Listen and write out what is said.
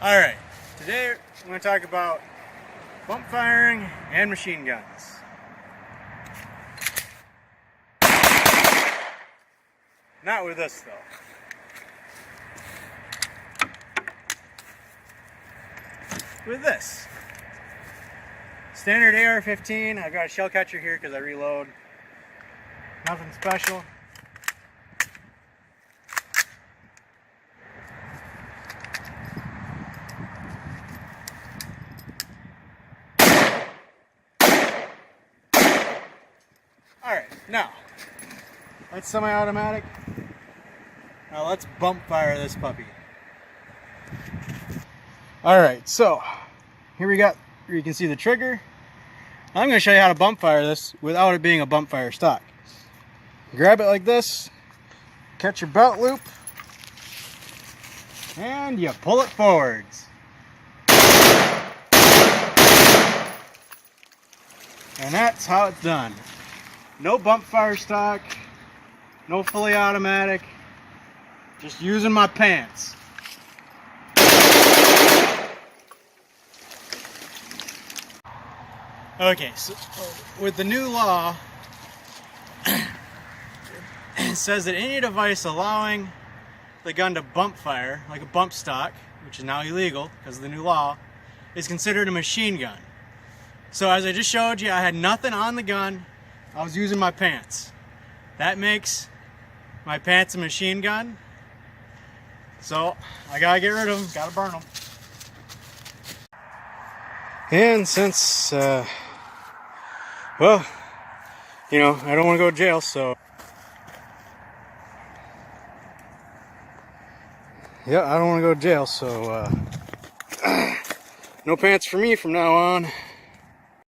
Alright, today I'm going to talk about bump firing and machine guns. Not with this though. With this. Standard AR-15. I've got a shell catcher here because I reload. Nothing special. Alright, now, that's semi-automatic. Now let's bump fire this puppy. Alright, so, here you can see the trigger. I'm going to show you how to bump fire this without it being a bump fire stock. Grab it like this, catch your belt loop, and you pull it forwards. And that's how it's done. No bump fire stock, no fully automatic, just using my pants. Okay, so with the new law, it says that any device allowing the gun to bump fire, like a bump stock, which is now illegal because of the new law, is considered a machine gun. So as I just showed you, I had nothing on the gun. I was using my pants. That makes my pants a machine gun. So I gotta get rid of them, gotta burn them. And since, well, you know, I don't want to go to jail, so. Yeah, I don't want to go to jail, so no pants for me from now on.